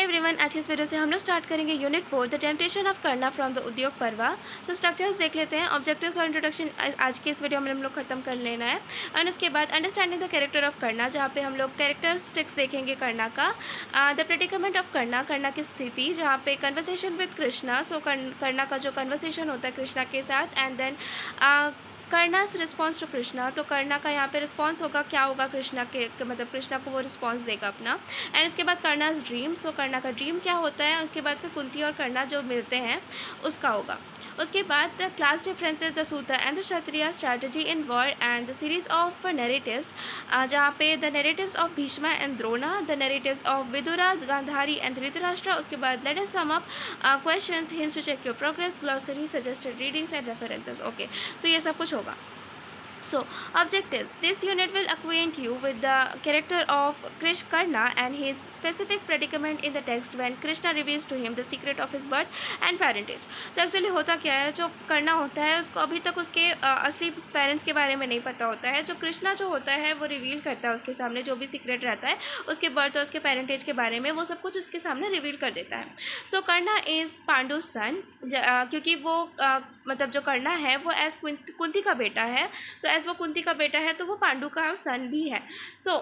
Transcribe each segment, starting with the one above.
Everyone, आज की इस वीडियो से हम लोग स्टार्ट करेंगे यूनिट 4 द टेम्पटेशन ऑफ करना फ्रॉम द उद्योग पर्वा। सो स्ट्रक्चर्स देख लेते हैं, ऑब्जेक्टिव्स और इंट्रोडक्शन आज के इस वीडियो में हम लोग खत्म कर लेना है। एंड उसके बाद अंडरस्टैंडिंग द कैरेक्टर ऑफ करना, जहाँ पे हम लोग कैरेक्टरिस्टिक्स देखेंगे करना का। द प्रेडिकमेंट ऑफ करना, करना की स्थिति, जहाँ पे कन्वर्सेशन विद कृष्णा। सो करना का जो कन्वर्सेशन होता है कृष्णा के साथ। And then Karna's response to Krishna, तो कर्णा का यहाँ पे रिस्पॉन्स होगा, क्या होगा कृष्णा के, मतलब कृष्णा को वो रिस्पॉन्स देगा अपना। एंड उसके बाद कर्णास ड्रीम, सो कर्णा का ड्रीम क्या होता है। उसके बाद फिर कुंती और कर्णा जो मिलते हैं उसका होगा। उसके बाद the class differences, the sutra and the kshatriya strategy in war and the series of narratives, जहाँ पे the narratives of Bhishma and Drona, the narratives of Vidura, Gandhari and Dhritarashtra. उसके बाद let us sum up questions, hints to check your progress, glossary, suggested readings and references. Okay, so ये सब कुछ होगा। So, objectives. This unit will acquaint you with the character of Karna and his specific predicament in the text when Krishna reveals to him the secret of his birth and parentage. तो actually होता क्या है, जो करना होता है उसको अभी तक उसके असली पेरेंट्स के बारे में नहीं पता होता है। जो कृष्णा जो होता है वो रिवील करता है उसके सामने, जो भी सीक्रेट रहता है उसके बर्थ और उसके पेरेंटेज के बारे में, वो सब कुछ उसके सामने रिवील कर देता है। सो कर्णा इज़ पांडु सन, क्योंकि वो मतलब जो कर्णा है वो एज कुंती का बेटा है, तो एज वो कुंती का बेटा है तो वो पांडु का सन भी है। So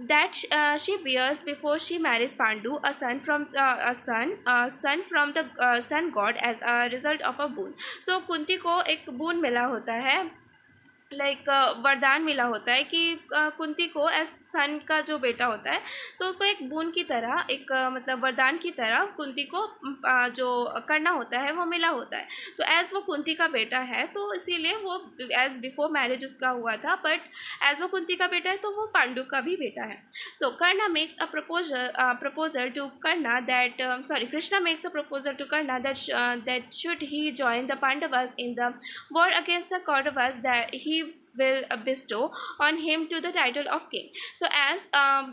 that she bears before she marriage Pandu a son from the sun god as a result of a boon. So Kunti को एक बून मिला होता है, लाइक वरदान मिला होता है कि कुंती को एज सन का जो बेटा होता है तो उसको एक बून की तरह, एक मतलब वरदान की तरह कुंती को जो करना होता है वो मिला होता है। तो एज़ वो कुंती का बेटा है तो इसीलिए वो एज़ बिफोर मैरिज उसका हुआ था, बट एज़ वो कुंती का बेटा है तो वो पांडु का भी बेटा है। So Karna makes a proposal to Karna that Krishna makes a proposal to Karna that should he join the Pandavas in the war against the Kauravas, that he will bestow on him to the title of king. So as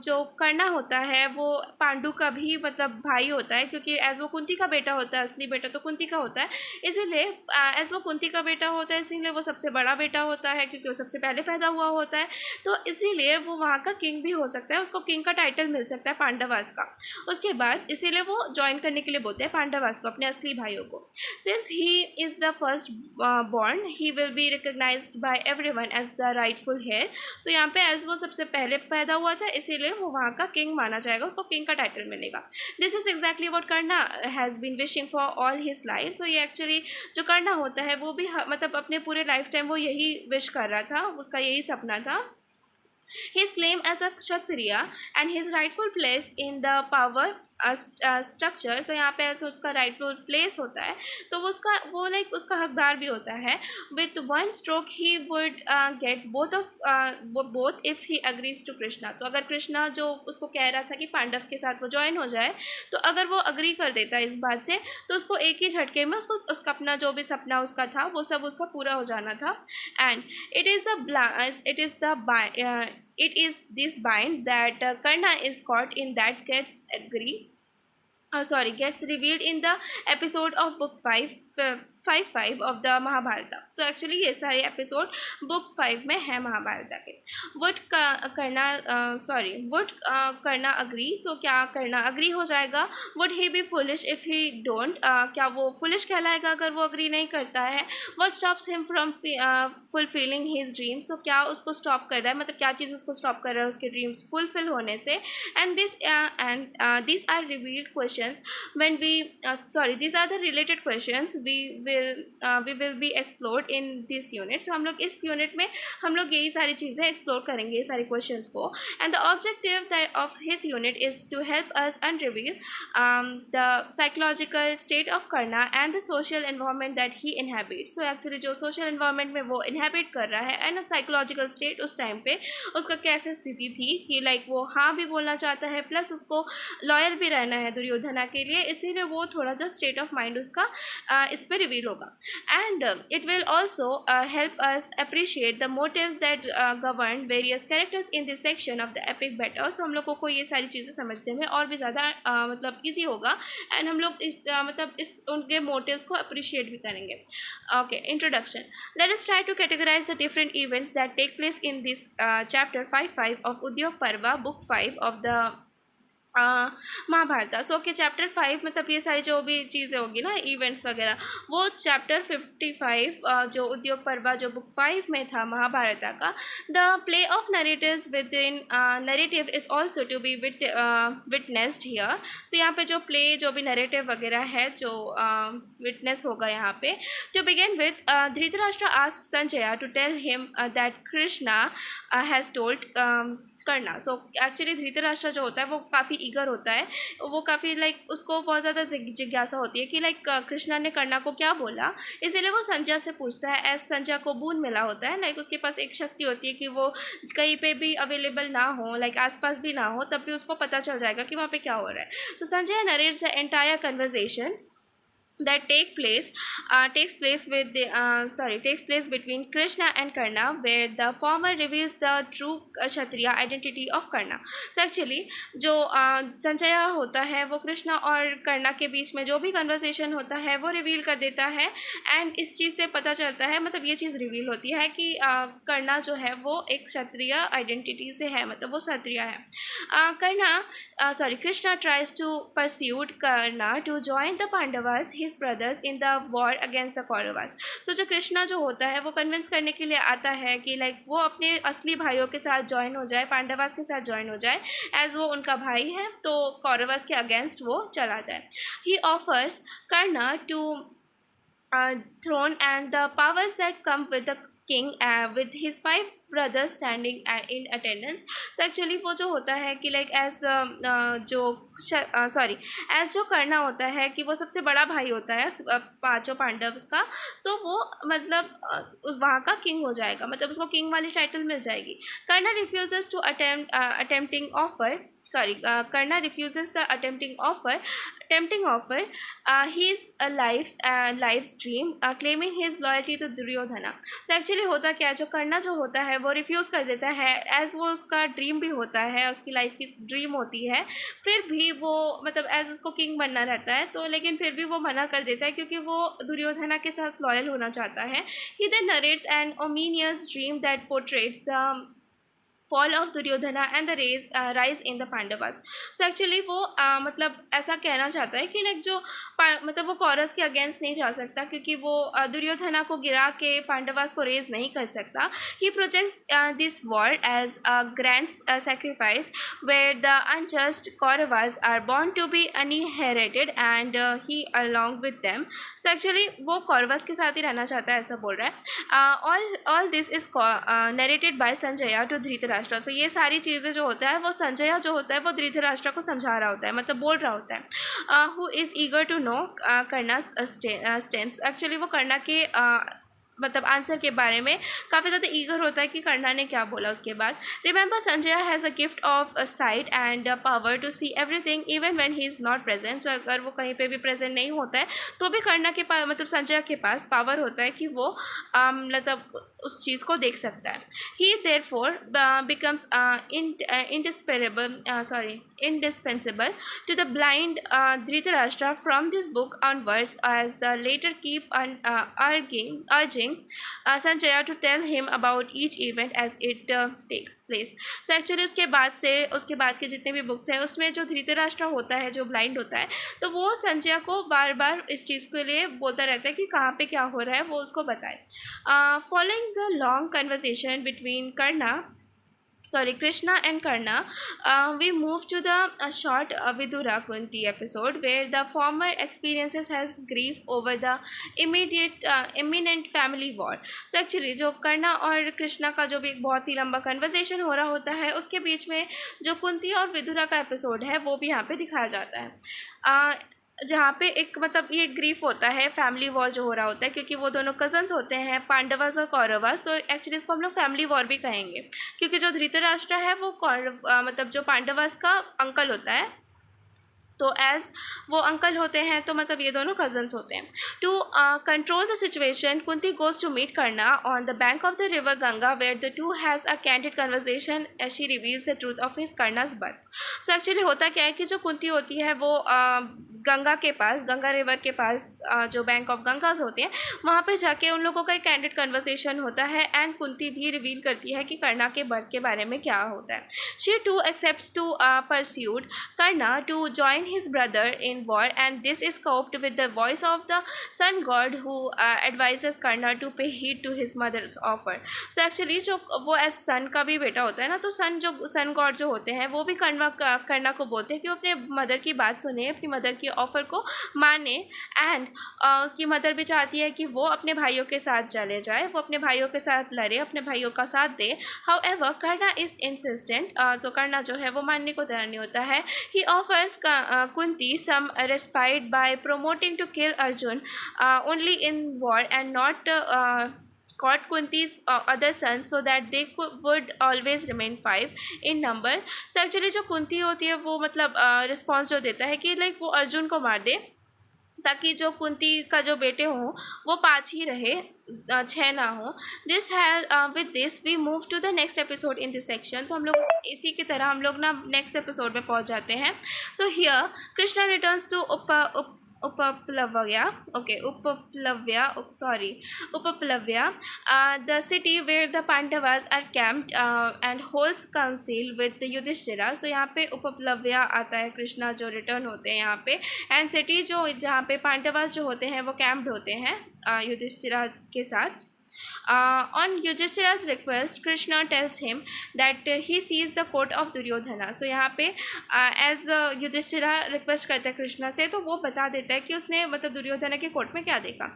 जो करना होता है वो पांडु का भी मतलब भाई होता है, क्योंकि एज वो कुंती का बेटा होता है, असली बेटा तो कुंती का होता है, इसीलिए एज वो कुंती का बेटा होता है इसीलिए वो सबसे बड़ा बेटा होता है, क्योंकि वो सबसे पहले पैदा हुआ होता है, तो इसीलिए वो वहाँ का किंग भी हो सकता है, उसको किंग का टाइटल मिल सकता है पांडवास का। उसके बाद इसीलिए वो ज्वाइन करने के लिए बोलते हैं पांडवास को, अपने असली भाइयों को। Since he is the first born he will be recognised by everyone as the rightful heir. So यहाँ पे एज वो सबसे पहले पैदा हुआ था इसीलिए वो वहाँ का किंग माना जाएगा, उसको किंग का टाइटल मिलेगा। This is exactly what Karna has been wishing for all his life. So ये एक्चुअली जो कर्णा होता है वो भी मतलब अपने पूरे लाइफ टाइम वो यही विश कर रहा था, उसका यही सपना था। His claim as a Kshatriya and his rightful place in the power structure. So यहाँ पे ऐसे उसका rightful place होता है तो उसका वो लाइक उसका हकदार भी होता है। With one stroke he would get both if he agrees to Krishna. तो अगर कृष्णा जो उसको कह रहा था कि पांडव के साथ वो ज्वाइन हो जाए, तो अगर वो अग्री कर देता है इस बात से तो उसको एक ही झटके में उसका अपना जो भी सपना उसका था वो सब उसका पूरा हो जाना था। And it is this bind that Karna is caught in that gets revealed in the episode of book 5 of the Mahabharata. So actually ये सारे एपिसोड बुक 5 में है महाभारत के। वुड करना अग्री, तो क्या करना अग्री हो जाएगा। Would he B foolish if he don't, क्या वो फुलिश कहलाएगा अगर वो अग्री नहीं करता है। What stops him from fulfilling his dreams, तो क्या उसको स्टॉप कर रहा है, मतलब क्या चीज़ उसको स्टॉप कर रहा है उसके ड्रीम्स फुलफिल होने से। And these are revealed questions when we these are the related questions we will be explored in this unit. So हम लोग इस यूनिट में हम लोग यही सारी चीज़ें एक्सप्लोर करेंगे, ये सारी क्वेश्चंस को। And the objective of his unit is to help us unreveal the psychological state of Karna and the social environment that he inhabit. So actually जो सोशल एनवायरनमेंट में वो इनहेबिट कर रहा है एंड साइकोलॉजिकल स्टेट उस time पे उसका कैसे स्थिति थी कि लाइक वो हाँ भी बोलना चाहता है प्लस उसको लॉयल भी रहना है दुर्योधना के लिए, इसीलिए वो थोड़ा सा स्टेट ऑफ माइंड उसका इस पर रिवील होगा। And it will also help us appreciate the motives that govern various characters in this section of the epic battle. So हम लोगों को ये सारी चीज़ें समझने में और भी ज़्यादा मतलब ईजी होगा एंड हम लोग इस मतलब इस उनके मोटिव्स को अप्रिशिएट भी करेंगे। Okay, introduction. Let us try to categorize the different events that take place in this chapter 5 of Udyoga Parva book 5 of the Mahabharata. So okay, chapter 5 मतलब ये सारी जो भी चीज़ें होगी ना, इवेंट्स वगैरह, वो चैप्टर 55 जो उद्योग पर्व जो बुक 5 में था महाभारत का। The play of narratives within narrative is also to be witnessed here. So यहाँ पे जो प्ले जो भी नरेटिव वगैरह है जो विटनेस होगा यहाँ पे। To begin with Dhritarashtra asked Sanjay to tell him that Krishna has told Karna. So actually Dhritarashtra जो होता है वो काफ़ी ईगर होता है, वो काफ़ी लाइक उसको बहुत ज़्यादा जिज्ञासा होती है कि लाइक कृष्णा ने कर्णा को क्या बोला, इसीलिए वो संजय से पूछता है। एज संजय को बूंद मिला होता है, लाइक उसके पास एक शक्ति होती है कि वो कहीं पे भी अवेलेबल ना हो, लाइक आसपास भी ना हो, तब भी उसको पता चल जाएगा कि वहाँ पे क्या हो रहा है। So Sanjay narrates the entire conversation that takes place between Krishna and Karna, where the former reveals the true Kshatriya identity of Karna. So actually जो संजय होता है वो कृष्णा और कर्णा के बीच में जो भी कन्वर्सेशन होता है वो रिवील कर देता है, एंड इस चीज़ से पता चलता है, मतलब ये चीज़ रिवील होती है कि कर्णा जो है वो एक क्षत्रिय आइडेंटिटी से है, मतलब वो क्षत्रिय है। Krishna tries to pursue Karna to join the Pandavas, his brothers, in the war against the Kauravas. So जो कृष्णा जो होता है वो कन्विंस करने के लिए आता है कि लाइक वो अपने असली भाइयों के साथ ज्वाइन हो जाए, पांडवास के साथ ज्वाइन हो जाए, एज वो उनका भाई है, तो कौरवास के अगेंस्ट वो चला जाए। He offers Karna to throne and the powers that come with the king with his 5 brothers standing in attendance. So actually वो जो होता है कि लाइक एज जो कर्णा होता है कि वो सबसे बड़ा भाई होता है पांचों पांडव्स का, तो वो मतलब उस वहाँ का किंग हो जाएगा, मतलब उसको किंग वाली टाइटल मिल जाएगी। Karna refuses to attempting offer. Karna refuses the tempting offer, his life's dream, claiming his loyalty to Duryodhana. So actually होता क्या है, जो कर्णा जो होता है वो रिफ्यूज़ कर देता है, एज वो उसका ड्रीम भी होता है, उसकी लाइफ की ड्रीम होती है, फिर भी वो मतलब एज उसको किंग बनना रहता है, तो लेकिन फिर भी वो मना कर देता है क्योंकि वो दुर्योधना के साथ लॉयल होना चाहता है। He then narrates an ominous dream that portraits the fall of Duryodhana and the rise in the Pandavas. So actually वो मतलब ऐसा कहना चाहता है कि लाइक जो मतलब वो कौरव के अगेंस्ट नहीं जा सकता क्योंकि वो दुर्योधना को गिरा के पांडवास को रेज नहीं कर सकता। He projects this war as a grand sacrifice where the unjust Kauravas are born to be uninherited and he along with them. So actually वो कौरवास के साथ ही रहना चाहता है, ऐसा बोल रहा है। All this is narrated by Sanjay to Dhritarashtra. So ये सारी चीज़ें जो होता है वो संजय जो होता है वो धृतराष्ट्र को समझा रहा होता है, मतलब बोल रहा होता है। Who is eager to know Karna stance. Actually वो कर्णा के मतलब आंसर के बारे में काफ़ी ज़्यादा ईगर होता है कि कर्णा ने क्या बोला उसके बाद। Remember Sanjay has a gift of sight and power to see everything even when he is not present. So अगर वो कहीं पे भी प्रेजेंट नहीं होता है तो भी कर्णा के पास मतलब संजय के पास पावर होता है कि वो मतलब उस चीज़ को देख सकता है। He therefore becomes indispensable to the blind Dhritarashtra from this book onwards, as the later keep urging Sanjaya to tell him about each event as it takes place. So actually उसके बाद के जितने भी बुक्स हैं उसमें जो धृतराष्ट्र होता है जो ब्लाइंड होता है तो वो संजय को बार बार इस चीज़ के लिए बोलता रहता है कि कहाँ पे क्या हो रहा है वो उसको बताए। Following the long conversation between Krishna and Karna, we move to the short Vidura Kunti episode where the former experiences has grief over the imminent family war. So actually जो कर्णा और कृष्णा का जो भी एक बहुत ही लंबा कन्वर्सेशन हो रहा होता है उसके बीच में जो कुंती और विदुरा का एपिसोड है वो भी यहाँ पे दिखाया जाता है, जहाँ पे एक मतलब ये ग्रीफ होता है, फैमिली वॉर जो हो रहा होता है क्योंकि वो दोनों कजन्स होते हैं पांडवास और कौरवास, तो एक्चुअली इसको हम लोग फैमिली वॉर भी कहेंगे क्योंकि जो धृतराष्ट्र है वो मतलब जो पांडवास का अंकल होता है, तो एज़ वो अंकल होते हैं तो मतलब ये दोनों कज़न्स होते हैं. To control the situation Kunti goes to meet Karna on the bank of the river Ganga where the two has a candid conversation as she reveals the truth of his Karna's birth. So actually होता क्या है कि जो कुंती होती है वो गंगा के पास, गंगा रिवर के पास जो बैंक ऑफ गंगाज होते हैं वहाँ पे जाके उन लोगों का एक कैंडिड कन्वर्सेशन होता है एंड कुंती भी रिवील करती है कि कर्णा के बर्थ के बारे में क्या होता है. She to accepts to persuade Karna to join his brother in war and this is coped with the voice of the sun god who advises Karna to pay heed to his mother's offer. So actually जो वो as sun का भी बेटा होता है ना, तो sun god जो होते हैं वो भी कर्णा को बोलते हैं कि वो अपने मदर की बात सुने, अपनी मदर की ऑफ़र को माने एंड उसकी मदर भी चाहती है कि वो अपने भाइयों के साथ चले जाए, वो अपने भाइयों के साथ लड़े, अपने भाइयों का साथ दे. However कर्णा इज़ इंसिस्टेंट, तो कर्णा जो है वो मानने को तैयार नहीं होता है. He offers Kunti some respite by promoting to kill Arjun only in war and not caught Kunti's other sons so that they would always remain 5 in number. So actually जो कुंती होती है वो मतलब रिस्पॉन्स जो देता है कि लाइक वो अर्जुन को मार दे ताकि जो कुंती का जो बेटे हों वो 5 ही रहे, 6 ना हो. This has with this we move to the next episode in this section. तो हम लोग इसी की तरह हम लोग ना नेक्स्ट एपिसोड में पहुंच जाते हैं. So here Krishna returns to Upaplavya, the city where the Pandavas are camped and holds council with Yudhishthira. सो यहाँ पे उपप्लव्या आता है, कृष्णा जो रिटर्न होते हैं यहाँ पे, एंड सिटी जो जहाँ पे पांडवास जो होते हैं वो कैम्प्ड होते हैं युधिष्ठिरा के साथ. On Yudhishthira's request, Krishna tells him that he sees the court of Duryodhana. So यहाँ पे as युधिष्ठिरा रिक्वेस्ट करता है कृष्णा से, तो वो बता देता है कि उसने मतलब दुर्योधना के कोर्ट में क्या देखा.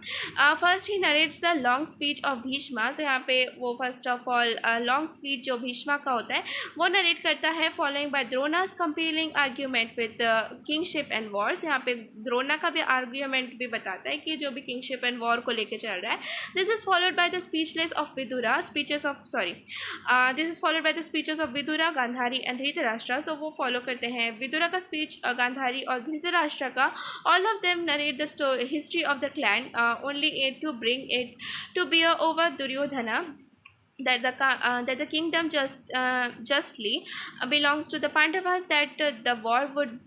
First he narrates the long speech of Bhishma. तो यहाँ पे वो first of all long speech जो भीष्मा का होता है वो नरेट करता है, following by Drona's compelling argument with kingship and wars. यहाँ पे द्रोणा का भी आर्ग्यूमेंट भी बताता है कि जो भी किंगशिप एंड वॉर को लेकर चल रहा है. This is followed by the speeches of Vidura, this is followed by the speeches of Vidura, Gandhari and Dhritarashtra. So वो follow करते हैं विदुरा का speech, गांधारी और धृतराष्ट्र का. All of them narrate the story, history of the clan, only to bring it to bear over Duryodhana that the kingdom justly belongs to the Pandavas, that the war would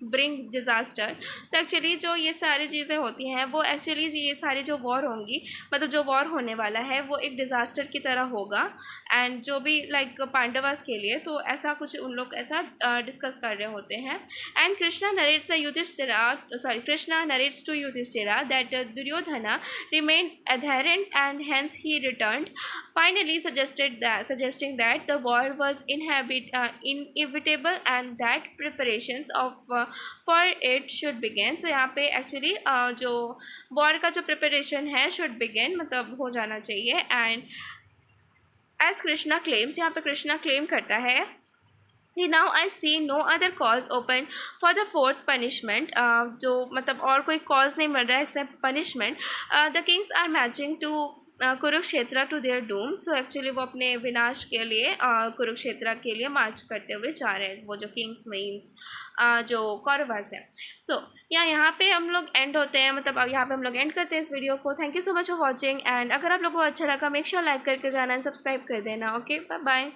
bring disaster. So actually जो ये सारी चीज़ें होती हैं वो actually ये सारी जो वॉर होंगी, मतलब जो वॉर होने वाला है वो एक डिज़ास्टर की तरह होगा. एंड जो भी लाइक पांडवास के लिए, तो ऐसा कुछ उन लोग ऐसा डिस्कस कर रहे होते हैं. And Krishna narrates to Yudhishthira that Duryodhana remained adherent and hence he returned, finally suggesting that the war was inevitable and that preparations for it should begin. So यहाँ पे एक्चुअली जो वॉर का जो प्रिपरेशन है should begin मतलब हो जाना चाहिए. एंड एज कृष्णा क्लेम्स, यहाँ पे कृष्णा क्लेम करता है कि now I see no other cause open for the fourth punishment. जो मतलब और कोई कॉज नहीं मिल रहा है except punishment. The kings are marching to Kurukshetra to their doom. So actually वो अपने विनाश के लिए कुरुक्षेत्र के लिए मार्च करते हुए जा रहे हैं, वो जो किंग्स मीन्स जो कौरवास है. सो यहाँ पे हम लोग एंड होते हैं, मतलब अब यहाँ पे हम लोग एंड करते हैं इस वीडियो को. Thank you so much for watching. And अगर आप लोगों को अच्छा लगा मेक श्योर लाइक करके जाना एंड सब्सक्राइब कर देना. Okay, bye bye.